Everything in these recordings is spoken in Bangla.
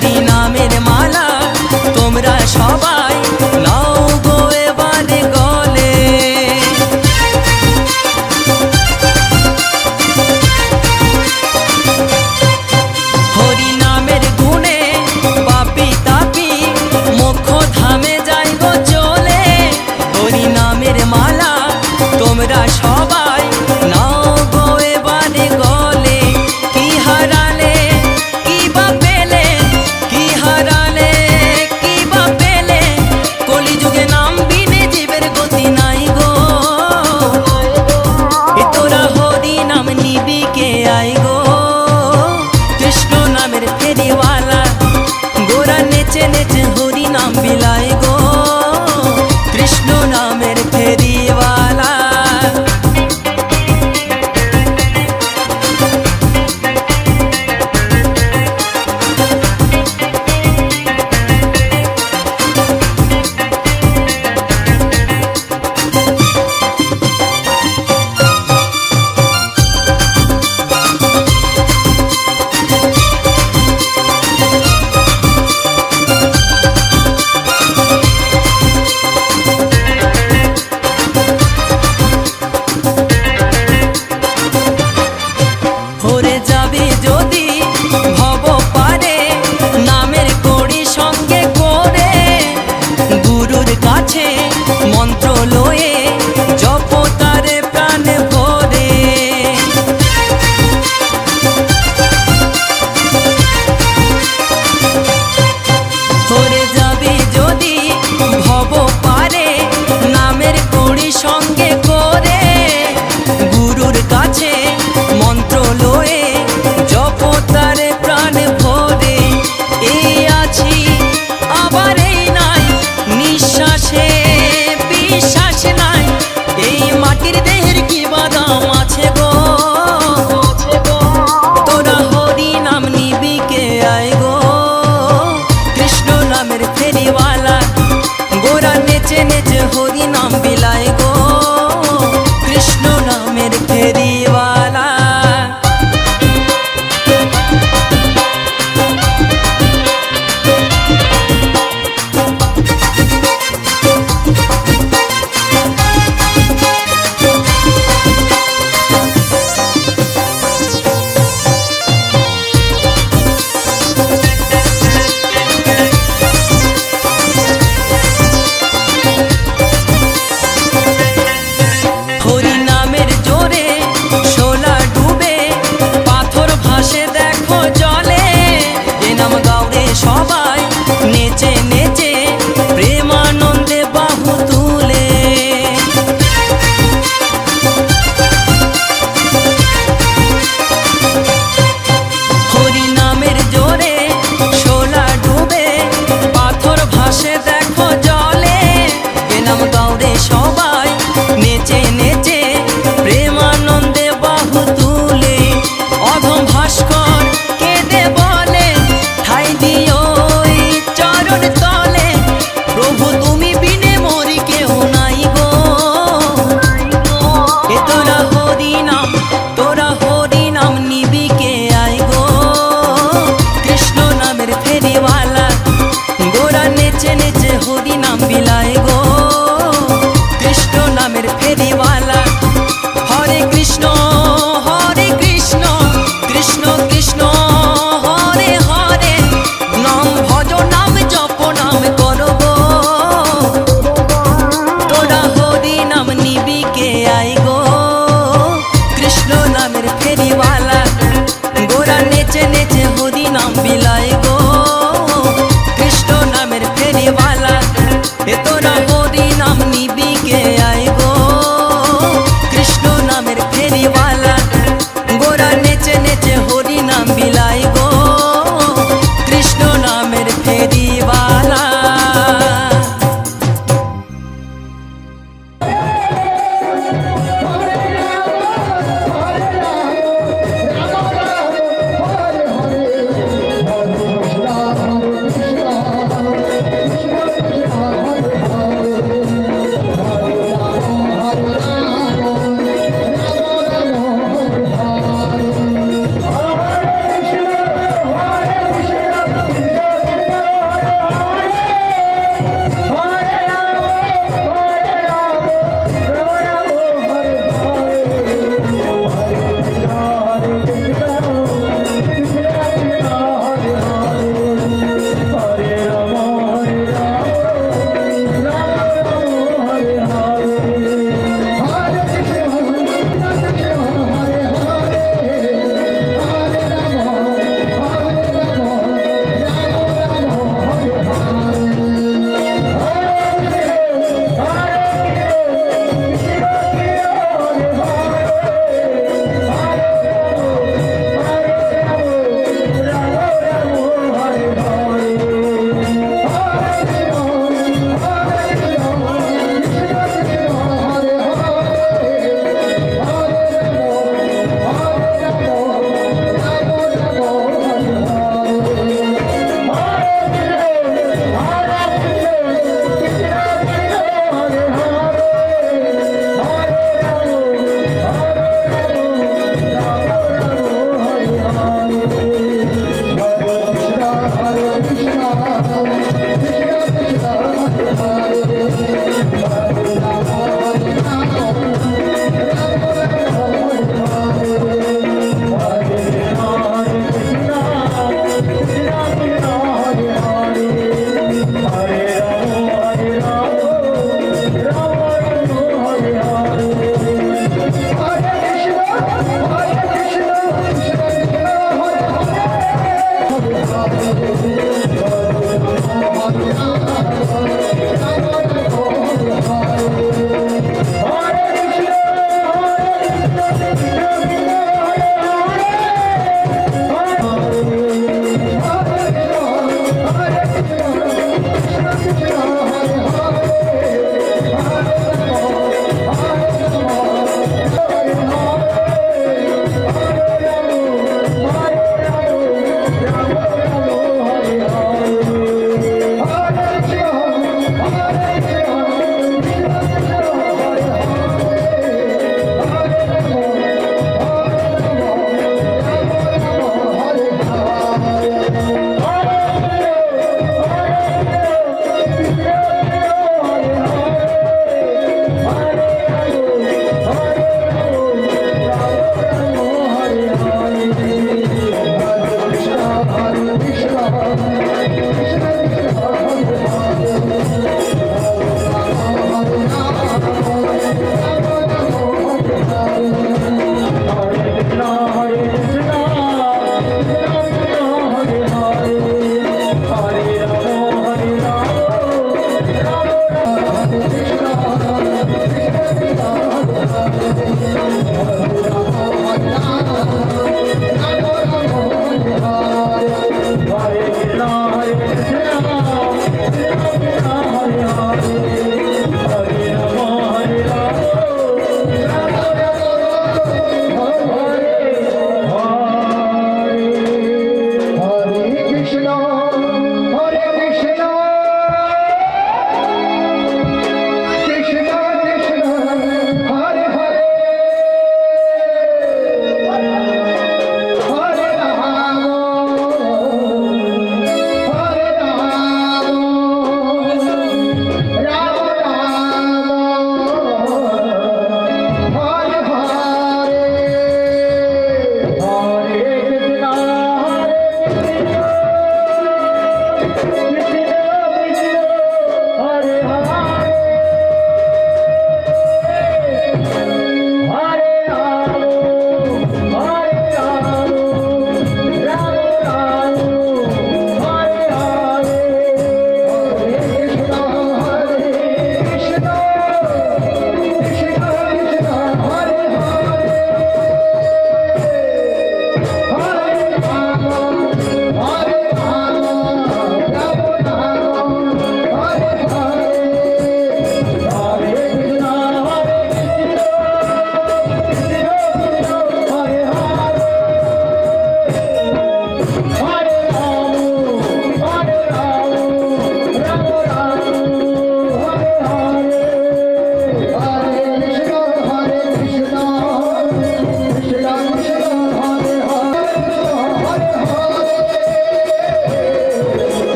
হরি নামের মালা তোমরা সবাই নাও গো এবারে গলে। হরি নামের গুণে পাপি তাপি মোক্ষ ধামে যাই গো চলে। হরি নামের মালা তোমরা সবাই নাও গো এবারে গলে। কি হারালে কি বা পেলে, কি হারালে কি বা পেলে, কলিযুগে নাম বিনে জীবের গতি নাই গো। এ তোরা হরি নাম নিবি কে আই গো। কৃষ্ণ নামের ফেরিওয়ালা গোরা নেচে নেচে হরি নাম বিলায় গো। কৃষ্ণ নামের ফেরিওয়ালা। ভরে যাবে যদি ভব পারে নামের কড়ি সঙ্গে করে। গুরুর কাছে মন্ত্র লয়ে জপ তারে প্রাণে ভরে। ভরে যাবে যদি ভব পারে নামের কড়ি সঙ্গে করে। গুরুর কাছে মন্ত্র লয়ে জপ তারে প্রাণ ভরে। এই আছি আবার এই নাই, নিঃশ্বাসে বিশ্বাস নাই। এই মাটির দেহের কি বাদাম আছে গো। তোরা হরি নাম নিবি কে আয় গো। কৃষ্ণ নামের ফেরিওয়ালা গোরা নেচে নেচে হরি নাম বিলায় গো। কৃষ্ণ নামের ফেরিওয়ালা।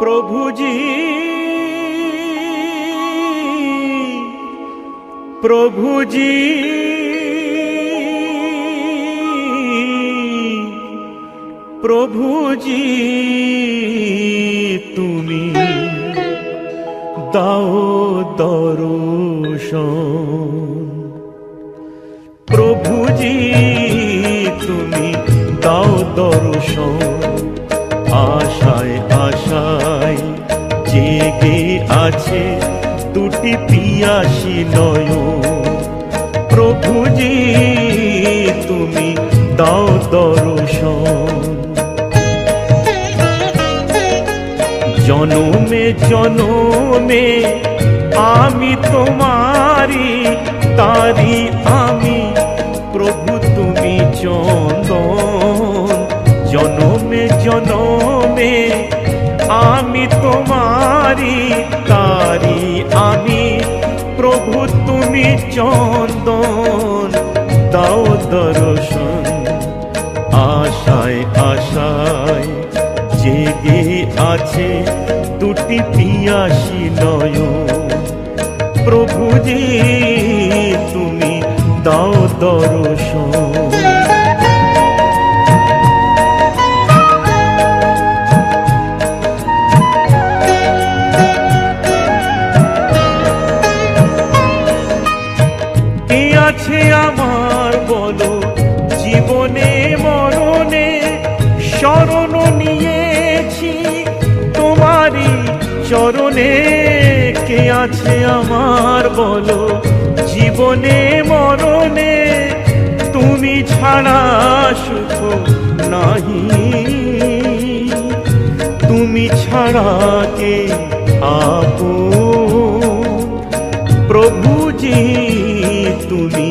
প্রভুজি প্রভুজি প্রভুজি তুমি দাও দর্শন প্রভুজি তুমি দাও দর্শন আশায় আশায় জেগে আছে দুটি পিয়াসী নয়ন প্রভুজি তুমি দাও দর্শন জনমে জনমে আমি তোমারি তারি আমি প্রভু তুমি চন্দন জনমে জনমে আমি তোমারি তারি আমি প্রভু তুমি চন্দন দাও দর্শন আশায় আশায় জেগে আছে দুটি পিয়াসী নয়ন প্রভুজি তুমি দাও দর্শন কে আছে আমার বলো জীবনে মরণে শরণ নিয়েছি তোমারি চরণে কে আছে আমার বলো জীবনে মরণে তুমি ছাড়া সুখ নাহি তুমি ছাড়া কে আপন প্রভুজি তুমি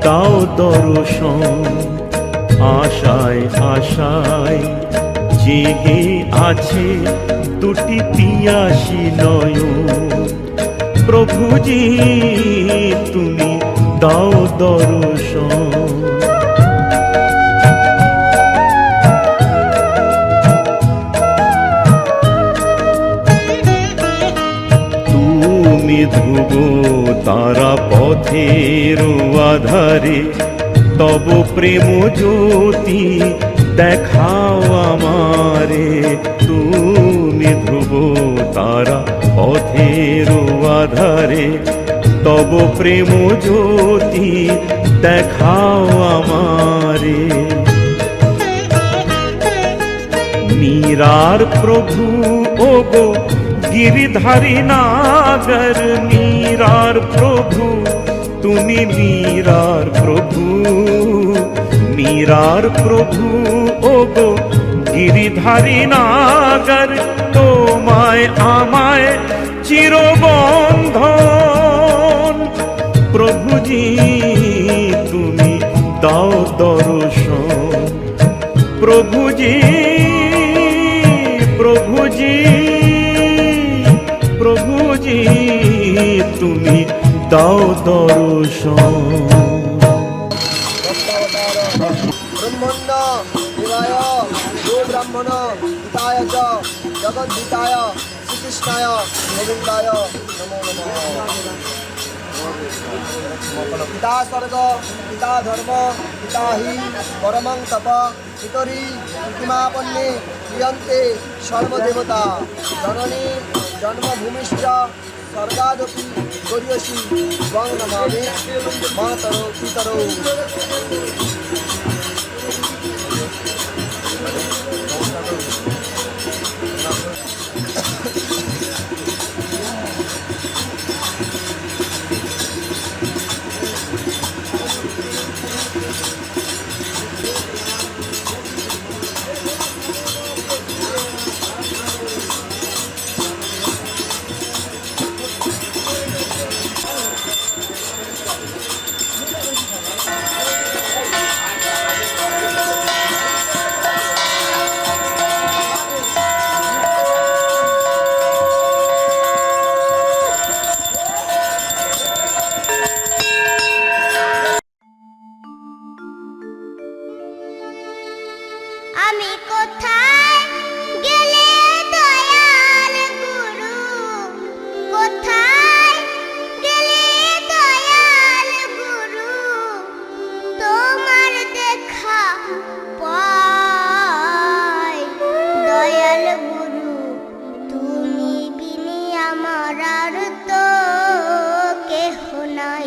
দাও দর্শন আশায় আশায় জেগে আছে দুটি পিয়াসী নয়ন প্রভুজি তুমি দাও দর্শন তুমি ধ্রুব তারা পথের আধারে তব প্রেম জ্যোতি দেখাও আমারে তুমি ধ্রুব তারা পথের আধারে তব প্রেম জ্যোতি দেখাও আমারে मीरार प्रभु ओगो गिरिधारी नागर मीरार प्रभु तुमी मीरार प्रभु ओगो गिरिधारी नागर तोमाय आमाय चिरबंधन प्रभुजी तुमी दाओ दर्शन प्रभुजी प्रभुजी प्रभुजी तुमी दाओ दर्शन ब्रह्मण्य देवाय यो ब्राह्मण हिताय च जगद्धिताय श्रीकृष्णाय गोविन्दाय नमो नमः पिता स्वर्ग पिता धर्म पिता हि परमं तप पितरि प्रतिमापन्ने क्रियन्ते सर्वदेवता जननी जन्मभूमिश्च स्वर्गादपि गरीयसी त्वं नमामि मातरो पितरौ দয়াল গুরু তুমি বিনি আমার আর তো কেহ নাই।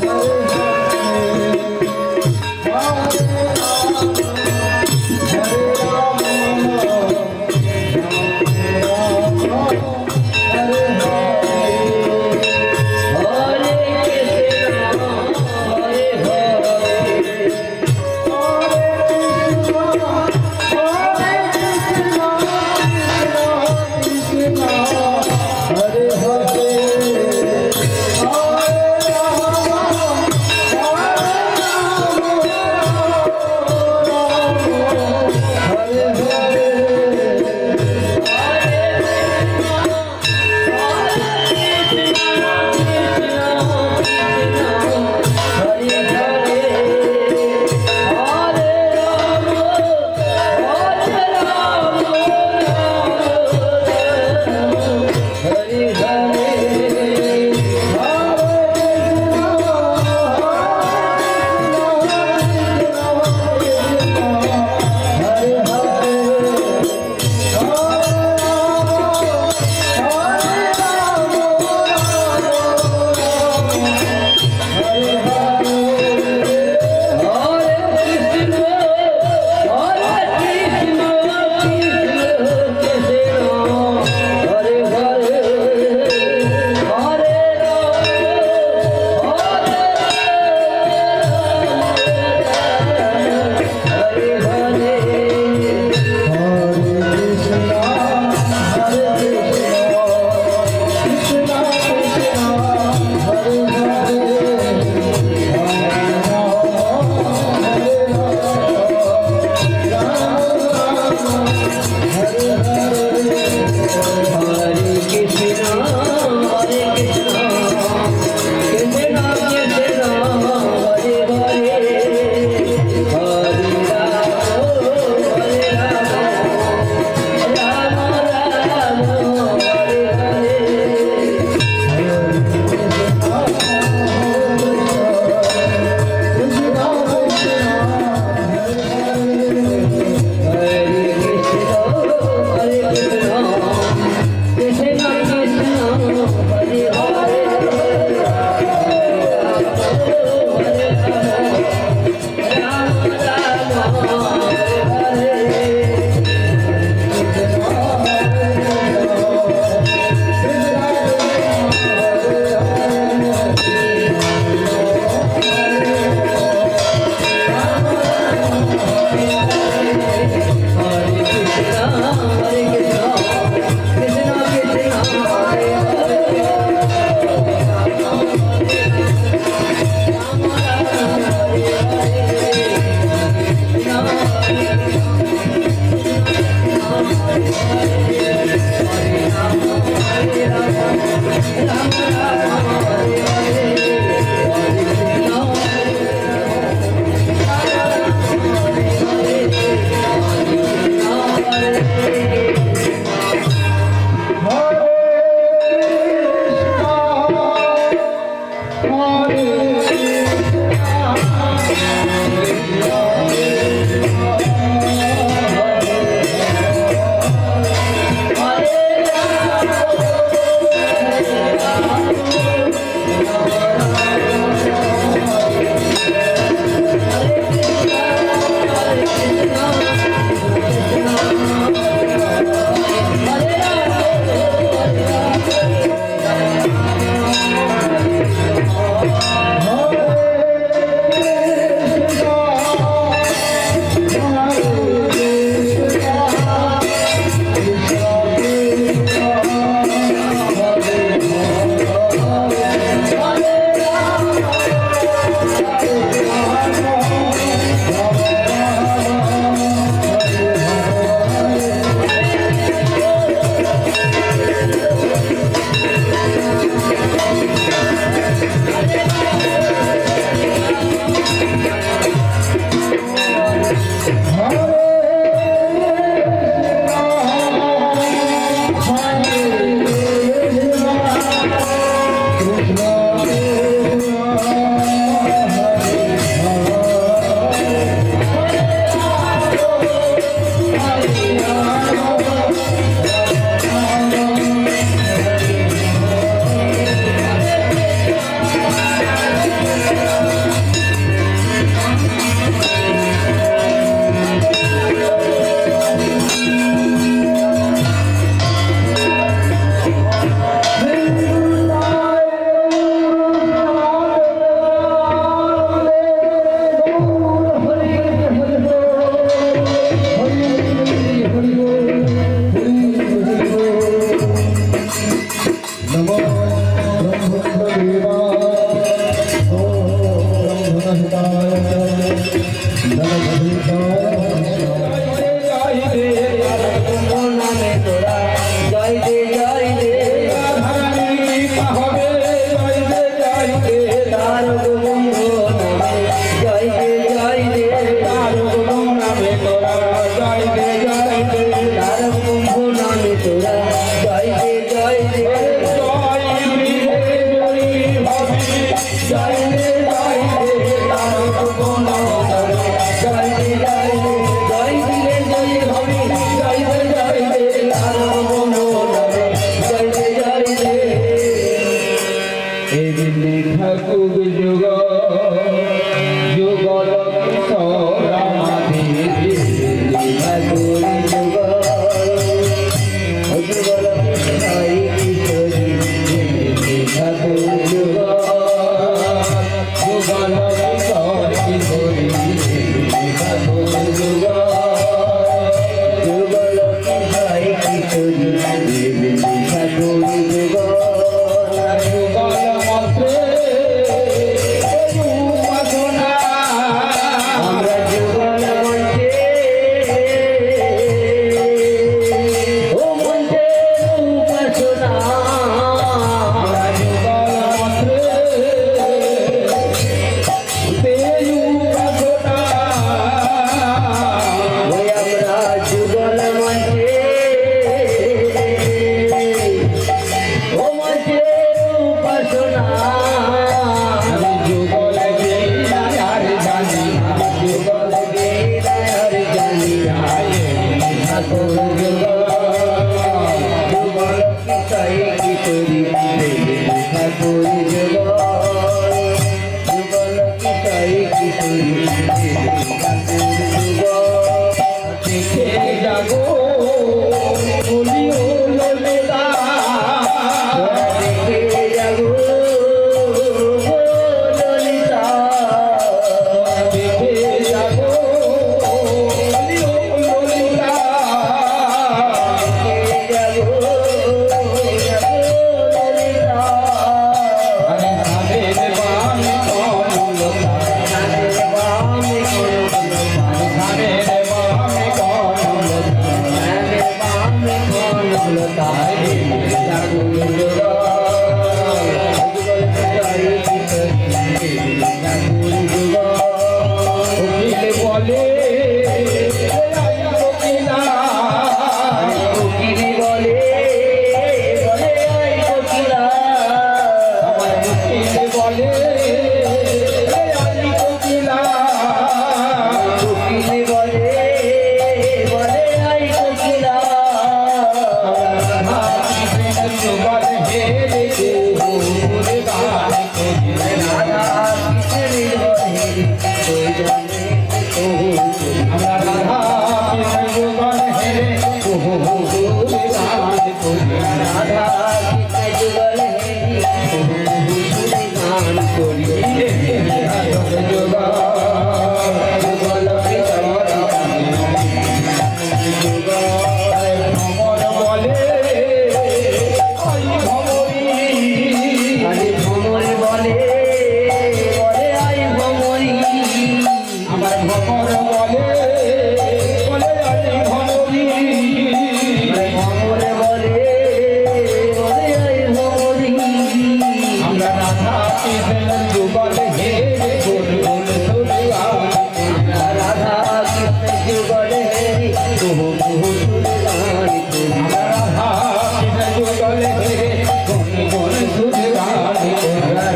Hare নামে তোরা জয় দে জয় দে তার গোবিন্দ নামে জয় দে জয় দে তার গোবিন্দ নামে তোরা জয় দে জয় দে তার গোবিন্দ নামে তোরা জয় দে জয় দে জয় দে জয় দে তার গোবিন্দ নামে জয় দে জয় দে জয় দিলে জয় হবে জয় দে জয় দে তার গোবিন্দ নামে জয় দে জয় দে ঠাকুর যুগ যুগল সরামাধি ঠাকুর যুগ যুগল কৃষ্ণাই কিশোরী ঠাকুর যুগ যুগল কিশোর কিশোরী ঠাকুর যুগ যুগল কৃষ্ণাই কিশোরী ঠাকুর যুগ যুগল মন্ত্রে উপাসনা আমরা যুগল মঞ্চে ও মঞ্চে উপাসনা যুগল মন্ত্রে উপাসনা ওই আমরা যুগল মঞ্চে ও মঞ্চে উপাসনা যুগল গেলার জানি যুগল গেলার জানিয়া ঠাকুর যুগ যুগল কিসাই কিশোরী ঠাকুর যুগ যুগল কিসাই কিশোরী ঠাকুর যুগ দেখে যাবো বলিও ললিতা দেখে যাবো ললিতা দেখে যাবো বলিও ললিতা দেখে যাবো ললিতা আরে সাবের বাম কমলতা নামের বামে কমলতা সাবের বাম কমলতা নামের বামে কমলতা ঠাকুর যুগ ঠাকুর যুগ উকিল বলে কোকিলা কোকিলি বলে বলে আই কোকিলা আমার উকিল বলে কোকিলা কোকিলি বলে বলে আই কোকিলা বলে হে রে ওরে গান কোকিলা রাধা কৃষ্ণের বলে ওই জন্যে আমরা রাধা কৃষ্ণ বলে হে রে ওরে গান কোকিলা রাধা কৃষ্ণ যুগল হেরি গান করি যুগল আরে ভ্রমর বলে বলে আই ভ্রমরি আমার ভকর বলে ভ্রমর বলে বলে আই ভ্রমরি আমরা রাধা কৃষ্ণ যুগল হে রে গোল গোল সুরগান রাধা কৃষ্ণ যুগল হেরি বহু বহু সুরগান করি রাধা কৃষ্ণ যুগল হে রে গোল গোল সুরগান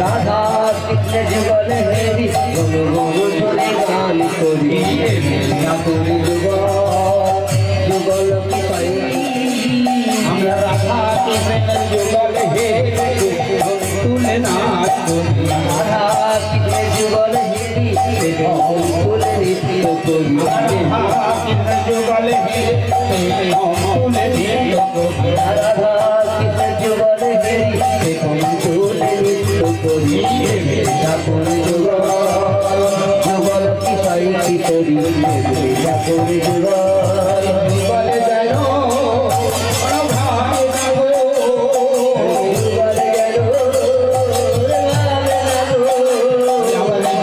রাধা কৃষ্ণ যুগল হেরি বহু বহু সুরগান করি ঠাকুর যুগ যুগল কিসাই আমরা রাধা কৃষ্ণ যুগল হে রে তুলে নাচ করি রাধা কৃষ্ণ যুগল হেরি ফুলে নৃত্য করি রাধা কৃষ্ণ যুগল হে তুলে নৃত্য করি রাধা কৃষ্ণ যুগল হেরি ফুলে নৃত্য করি ঠাকুর যুগ যুগল কিসাই কিশোরী ঠাকুর যুগ যুগল যেন প্রভাত জাগো যুগল গেল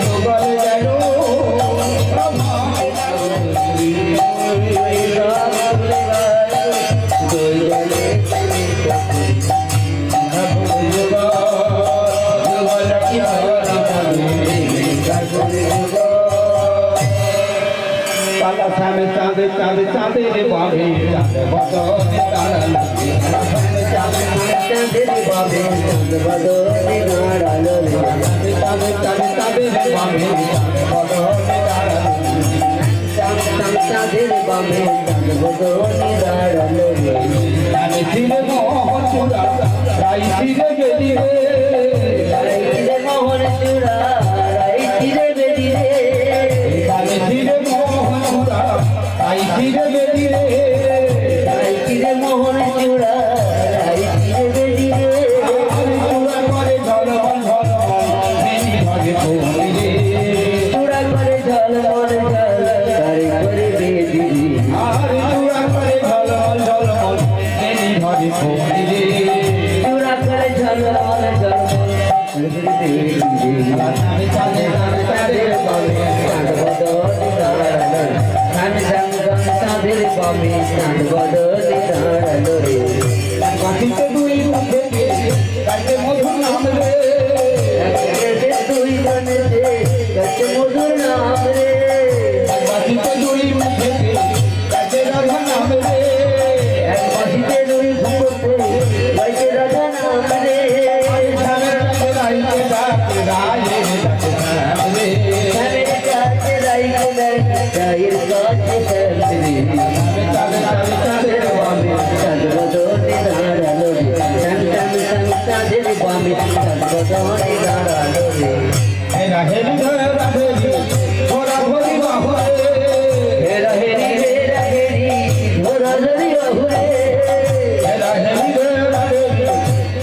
যুগল শ্যাম চাঁদ চাঁদ চাঁদের বাবে চাঁদ বদনে দাঁড়ালো চাঁদের বাবে চাঁদ বদনে দাঁড়ালো চাঁদ চাঁদ চাঁদের বাবে চাঁদ বদনে দাঁড়ালো চাঁদের বাবে চাঁদ বদনে দাঁড়ালো আমি ছিঁড়ে মোহন চূড়া রাই ছিঁড়ে গেলিয়ে রাইতিরে মোহন চূড়া রাইতিরে বেদিরে আমি ছিঁড়ে মোহন চূড়া রাই ছিঁড়ে গেলিয়ে রাইতিরে মোহন চূড়া রাইতিরে বেদিরে চূড়া করে ঝলমল ঝলমল মেনি ভাগে পড়িলে চূড়া করে ঝলমল ঝলকারে করে বেদিরে আর চূড়া করে ঝলমল ঝলমল মেনি ভাগে পড়িলে চূড়া করে ঝলমল ঝলমল আমি চাঁদে চাঁদের বাবে চাঁদ বদনে দাঁড়ালো আমি চাঁদের বাবে চাঁদ বদনে দাঁড়ালো রে কাটিতে দুই মুখে কাটে মধুর নাম রে দুই জনে কাছে মধুর নাম রে কাটিতে দুই মুখে কাটে রাধা নাম রে এক বাসিতে দুই ঘুমোতে গাইতে রাধা নাম রে ঝামের কাছে রাইতে ডাকে রায়ে ডাকে নাম রে শ্যামের কাছে রাইতে রায়ের কাছে শ্যাম রে চাঁদে চাঁদে চাঁদের বাবে চাঁদ বদনে দাঁড়ালো রে শ্যাম শ্যাম শ্যাম চাঁদের বামে চাঁদ বদনে দাঁড়ালো রে হেরা হেরি ধরা হেরি ধরা ভরি বাহুরে হেরা হেরি ধরা ধরি বাহুরে হেরা হেরি ধরা হেরি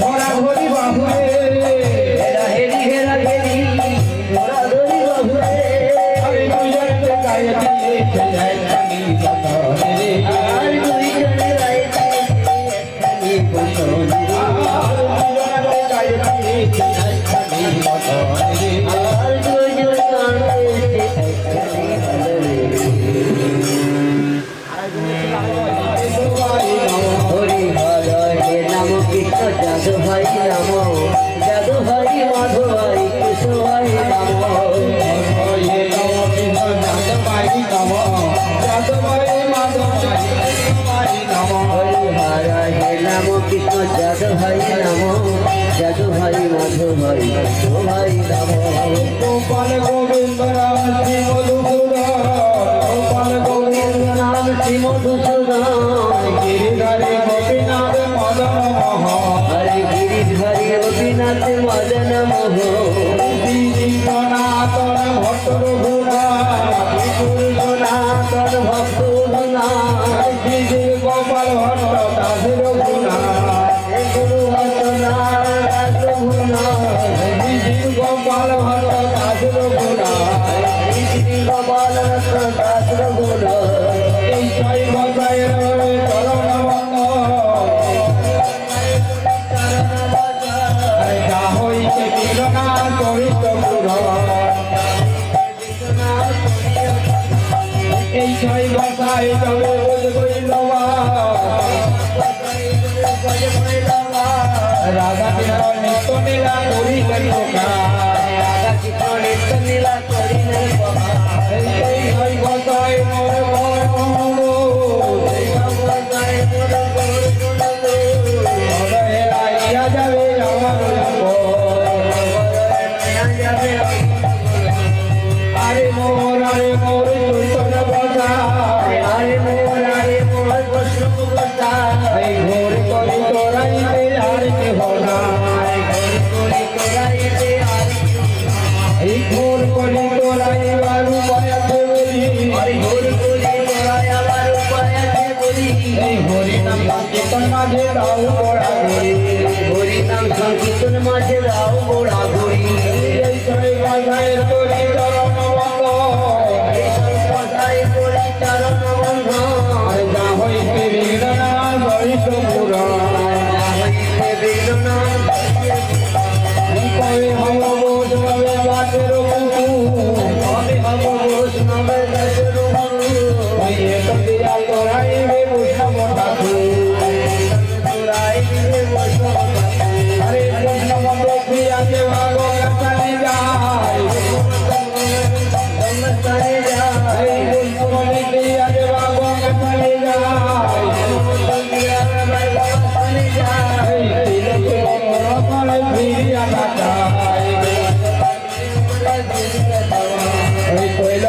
ধরা ভরি বাহুরে হেরা হেরি ধরা ধরি বাহুরে আমি দুজনকে গায়ে দিয়েছে একখানি বদনে রে আর দুইজনে রাইতে একখানি বসনে আর দুজনকে গায়ে দিয়েছে একখানি বদনে রে আর দুইজন কাঁদতেছে একখানি বদনে হরি হর হে নাম কৃষ্ণ যাদু ভাই নাম যাদু ভাই মাধব ভাই কৃষ্ণ ভাই নাম হরি হর হে নাম কৃষ্ণ যাদু ভাই নাম যাদু ভাই মাধব ভাই কৃষ্ণ ভাই নাম গোপাল গোবিন্দ রাম শ্রী মধুসূদন গোপাল গোবিন্দ নাম শ্রী মধুসূদন গিরিধারী গোপীনাথ মদন মোহন হরে গিরিধারী গোপীনাথ মদন মোহ সনাতন ভক্ত রঘুনাথ সনাতন ভক্ত শ্রী গোপাল ভট্ট দাস রঘুনাথ গুরু ভক্তনাথ রঘুনাথ শ্রী গোপাল ভট্ট দাস রঘুনাথ শ্রী গোপাল দাস রঘুনাথ এই ছয় বছরের চরণ যা হইতে বিরনা চরিত পুর এই ছয় বছায় তবে রাধা কৃষ্ণ নিত্য নীলা করিলেন রাধা কৃষ্ণ নিত্য লীলা করিলেন এই ছয় বছায় মোর হেরাইয়া যাবে আমার আরে মোর চৈতন্য বসা আরে মোর বৈষ্ণব কথা এই ঘোর করি তোরাইতে আর কেহ না এই ঘোর করি তোরাইবার উপায় আছে বলি এই হরি নাম কীর্তন মাঝে দাও পড়া করি হরিনাম সংকীর্তন মাঝে রাও গোড়া ঘড়ি এই ছয় বাধায় তোরি চরণ বন্ধ চরণ বন্ধ আর যা হইতে বিঘ্না জড়িত পুরাণ কবে হব বৈষ্ণবে বাটের ওই এক দিয়া তোরাইবে বৈষ্ণব ঠাকুর আরে বৈষ্ণব দেখিয়াছে ভাগবত যায় ওই কৈল